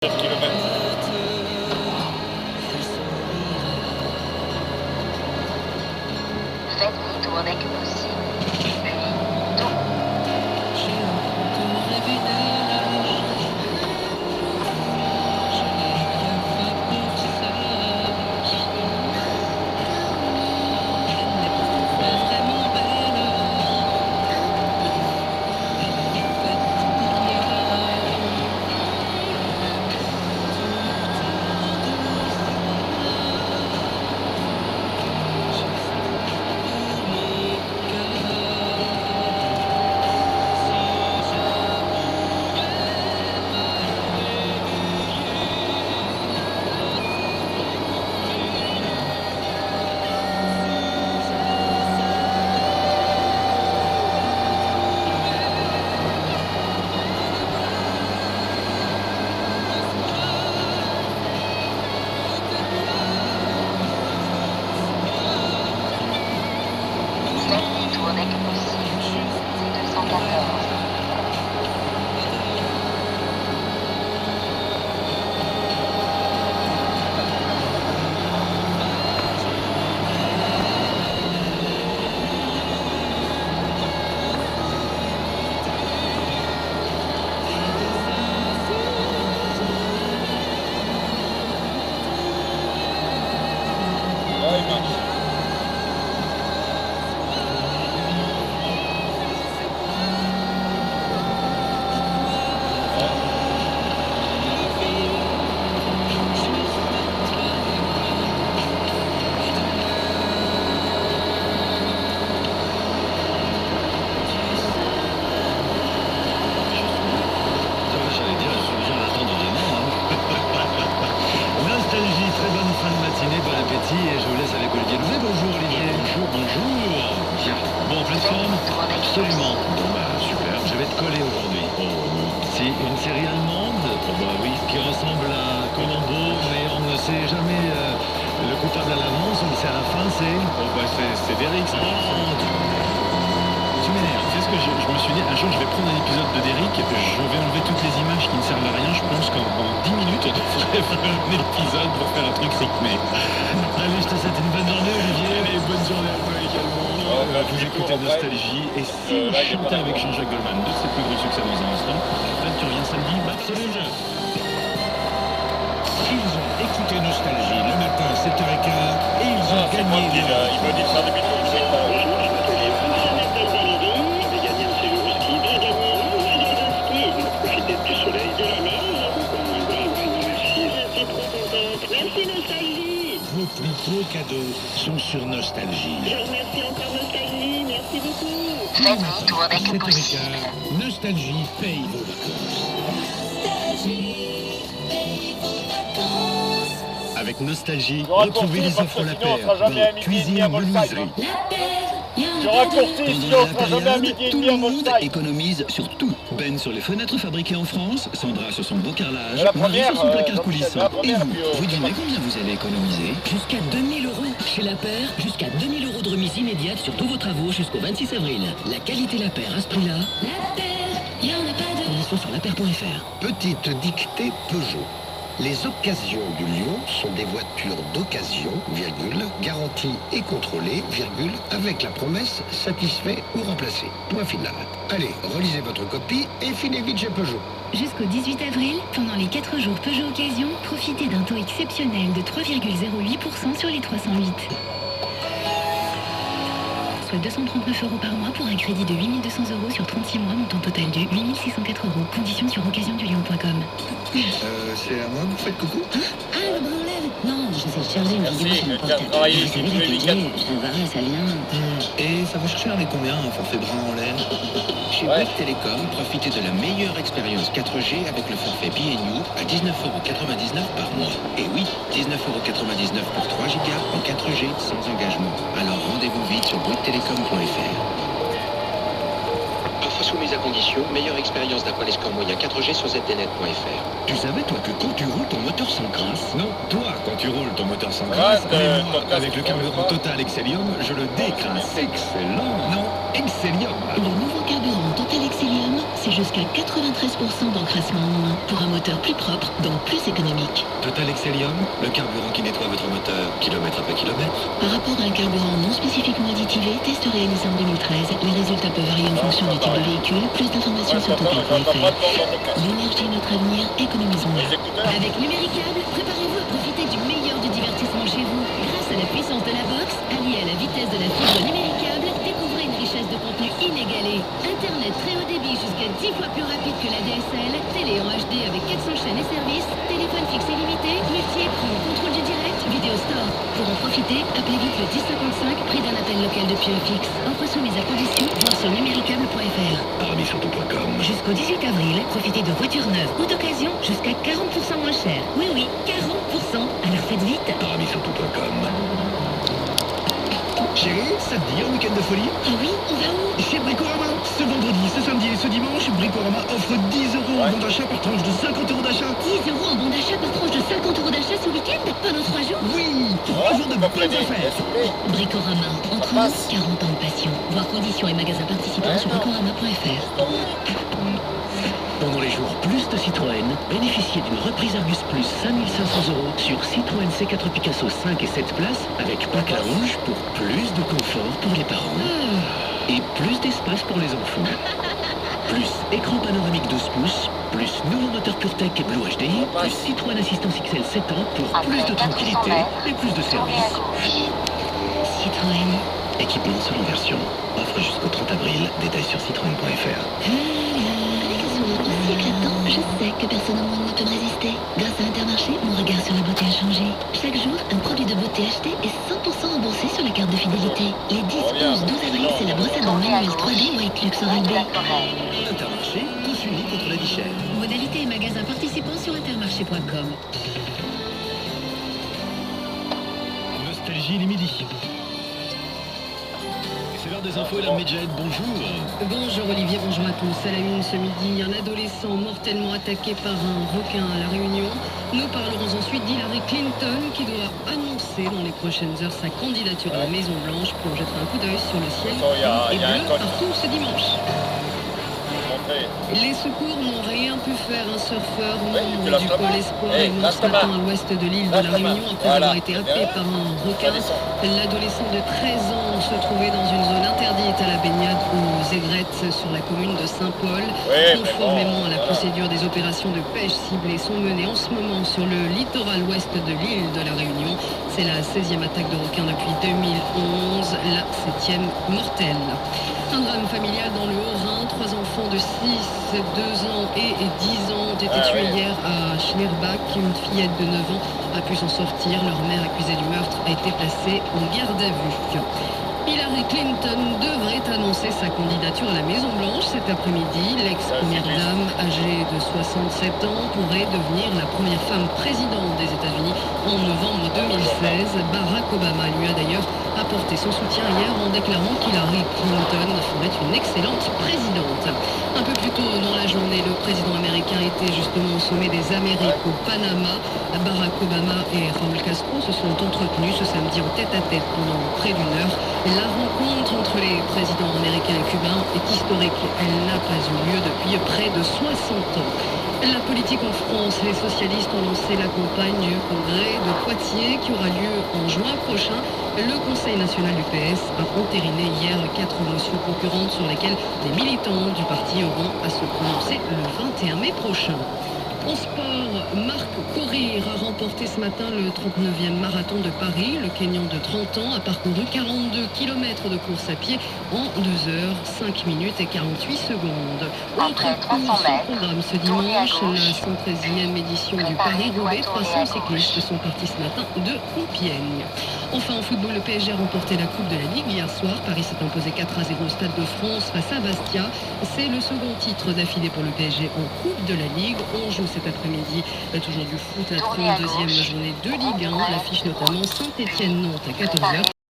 Faites mi-tour dès que possible, puis tour. Faites mi-tour dès que possible, c'est 214. J'allais dire, je suis obligé d'attendre demain. Nostalgie, très bonne fin de matinée, bon appétit et je vous laisse avec Olivier Louvet. Bonjour Olivier. Bonjour. Tiens, bon, en pleine forme? Absolument. Bon bah super, je vais te coller aujourd'hui. Si, une série allemande, bah oui, qui ressemble à Colombo, mais on ne sait jamais le coupable à l'avance, on le sait à la fin, c'est... c'est Derrick, ça. Tu m'énerves. C'est ce que je me suis dit, un jour je vais prendre un épisode de Derrick, je vais enlever toutes les images qui ne servent à rien, je pense qu'en 10 minutes on devrait faire un épisode pour faire un truc rythmé. Allez, je te souhaite une bonne journée Olivier. Allez, bonne journée à toi également. Vous écoutez Nostalgie, et si on chantait avec Jean-Jacques Goldman de ses plus gros succès dans un instant, là tu reviens samedi, c'est le jeu. Ils ont écouté Nostalgie le matin à 7h15 et ils ont gagné les Il m'a dit de faire demi-tour, je sais pas. Bonjour, je m'appelle Yvan, je viens d'Albanie. J'ai gagné un séjour au ski. J'ai gagné un ski. Je vais profiter du soleil, de la mer. Merci. Je suis trop contente. Merci Nostalgie. Vos plus beaux cadeaux sont sur Nostalgie. Je remercie encore Nostalgie. Merci beaucoup. Faites mi-tour dès que 7h15, possible. Nostalgie paye vos vacances. Avec Nostalgie, Je raccourcis retrouvez les parce offres que La sinon on Paire sera jamais à dans midi et cuisine demi à et Volkswagen. menuiserie. Je raccourcis, sinon on sera jamais à midi et Tout demi le à monde Volkswagen. économise sur tout. Ben sur les fenêtres fabriquées en France, Sandra sur son beau carrelage, La Marie première, sur son placard Jean-Michel, coulissant. la Et première, vous, puis, vous devinez combien vous avez économisé? Jusqu'à 2000 euros. Chez La Paire, jusqu'à 2000 euros de remise immédiate sur tous vos travaux jusqu'au 26 avril. La qualité La Paire à ce prix-là. La Paire, il n'y en a pas de... Conditions sur lapaire.fr. Petite dictée Peugeot. Les occasions du Lion sont des voitures d'occasion, virgule, garanties et contrôlées, virgule, avec la promesse satisfait ou remplacé. Point final. Allez, relisez votre copie et filez vite chez Peugeot. Jusqu'au 18 avril, pendant les 4 jours Peugeot Occasion, profitez d'un taux exceptionnel de 3,08% sur les 308. Soit 239 euros par mois pour un crédit de 8 200 euros sur 36 mois, montant total de 8 604 euros. Conditions sur occasiondulion.com. C'est à moi que vous faites coucou? Ah, le branlette. Non, j'essaie de charger une vidéo sur mon Merci, portable. travailler Vous savez, tous la les 4G, week-ends. je verrai, ça vient. Et ça va chercher avec combien un forfait brun en laine? Chez Ouais. Bouygues Télécom, profitez de la meilleure expérience 4G avec le forfait BNU à 19,99 € par mois. Et oui, 19,99 € pour 3 Go en 4G sans engagement. Alors rendez-vous vite sur bouyguestelecom.fr. Offre soumise à condition, meilleure expérience d'après les scores moyens 4G sur zdnet.fr. Tu savais, toi, que quand tu roules, ton moteur s'encrasse? Non, toi, quand tu roules, ton moteur s'encrasse, mais moi, avec le carburant Total Excellium, je le décrasse. Excellent. Non, Excellium. Le nouveau carburant Total Excellium, c'est jusqu'à 93% d'encrassement en moins pour un moteur plus propre, donc plus économique. Total Excellium, le carburant qui nettoie votre moteur kilomètre après kilomètre. Par rapport à un carburant non spécifiquement additivé, test réalisé en 2013, les résultats peuvent varier en fonction du type de véhicule. Plus d'informations sur total.fr. L'énergie est notre avenir, économisons-la. Avec Numéricable, préparez-vous à profiter du meilleur du divertissement chez vous. Grâce à la puissance de la box, alliée à la vitesse de la fibre Numéricable, découvrez une richesse de contenu inégalée. Internet très haut débit jusqu'à 10 fois plus rapide que la DSL, télé en HD avec 400 chaînes et services, téléphone fixe illimité, multi-écran, contrôle du direct, vidéo store. Pour en profiter, appelez vite le 1055, prix d'un appel local depuis un fixe. Offre soumise à condition, voir sur numéricable.fr. Aramisurtout.com. Jusqu'au 18 avril, profitez de voitures neuves ou d'occasion jusqu'à 40% moins cher. Oui, 40%. Alors faites vite. Aramisurtout.com. Chérie, ça te dit un week-end de folie? Ah oui, on va où? Chez Bricorama. Ce vendredi, ce samedi et ce dimanche, Bricorama offre 10 € en bon d'achat par tranche de 50 € d'achat. 10 € en bon d'achat par tranche de 50 € d'achat ce week-end? Pendant 3 jours? Oui, 3 jours de bonnes affaires. Bricorama, entre nous, 40 ans de passion. Voir conditions et magasins participants sur bricorama.fr. Pendant les jours plus de Citroën, bénéficiez d'une reprise Argus Plus 5500 € sur Citroën C4 Picasso 5 et 7 places avec pack lounge pour plus de confort pour les parents et plus d'espace pour les enfants. Plus écran panoramique 12 pouces, plus nouveau moteur PureTech et Blue HD, plus Citroën Assistance XL 7 ans pour plus de tranquillité et plus de service. Citroën. Équipement selon version. Offre jusqu'au 30 avril. Détails sur citroën.fr. Avec un sourire aussi éclatant, je sais que personne au monde ne peut me résister. Grâce à Intermarché, mon regard sur la beauté a changé. Chaque jour, un produit de beauté acheté est 100% remboursé sur la carte de fidélité. Les 10, 11, 12 avril, c'est la brosse à dents manuelle 3D White Lux Oral B. Intermarché, tous unis contre la vie chère. Modalités et magasins participants sur intermarché.com. Nostalgie, il est midi. C'est l'heure des infos et la Medjed, bonjour. Bonjour Olivier, bonjour à tous. À la une ce midi, un adolescent mortellement attaqué par un requin à La Réunion. Nous parlerons ensuite d'Hillary Clinton qui doit annoncer dans les prochaines heures sa candidature à la Maison Blanche. Pour jeter un coup d'œil sur le ciel et bleu partout ce dimanche. Les secours n'ont rien pu faire. Un surfeur membre du pôle Espoir est mort ce matin à l'ouest de l'île de La Réunion après avoir été happé par un requin. L'adolescent de 13 ans se trouvait dans une zone interdite à la baignade aux Aigrettes sur la commune de Saint-Paul. Conformément à la procédure, des opérations de pêche ciblées sont menées en ce moment sur le littoral ouest de l'île de La Réunion. C'est la 16e attaque de requin depuis 2011, la 7e mortelle. Un drame familial dans le Haut-Rhin. 3 enfants de 6, 2 ans et 10 ans ont été tués hier à Schneerbach. Une fillette de 9 ans a pu s'en sortir. Leur mère, accusée du meurtre, a été placée en garde à vue. Hillary Clinton devrait annoncer sa candidature à la Maison-Blanche cet après-midi. L'ex-première dame, âgée de 67 ans, pourrait devenir la première femme présidente des États-Unis en novembre 2016. Barack Obama lui a d'ailleurs apporté son soutien hier en déclarant qu'Hillary Clinton ferait une excellente présidente. Un peu plus tôt dans la journée, le président américain était justement au sommet des Amériques au Panama. Barack Obama et Raúl Castro se sont entretenus ce samedi en tête-à-tête pendant près d'une heure. La rencontre entre les présidents américains et cubains est historique. Elle n'a pas eu lieu depuis près de 60 ans. La politique en France, les socialistes ont lancé la campagne du congrès de Poitiers qui aura lieu en juin prochain. Le Conseil national du PS a entériné hier 4 motions concurrentes sur lesquelles les militants du parti auront à se prononcer le 21 mai prochain. En sport, Marc Courir a remporté ce matin le 39e marathon de Paris. Le Kenyan de 30 ans a parcouru 42 km de course à pied en 2 heures, 5 minutes et 48 secondes. Autre course au programme ce dimanche, la 113e édition du Paris-Roubaix. 300 cyclistes sont partis ce matin de Compiègne. Enfin en football, le PSG a remporté la Coupe de la Ligue hier soir. Paris s'est imposé 4-0 au Stade de France face à Bastia. C'est le second titre d'affilée pour le PSG en Coupe de la Ligue. On joue cet après-midi toujours du foot, la 32e journée de Ligue 1. L'affiche notamment Saint-Étienne-Nantes à 14h.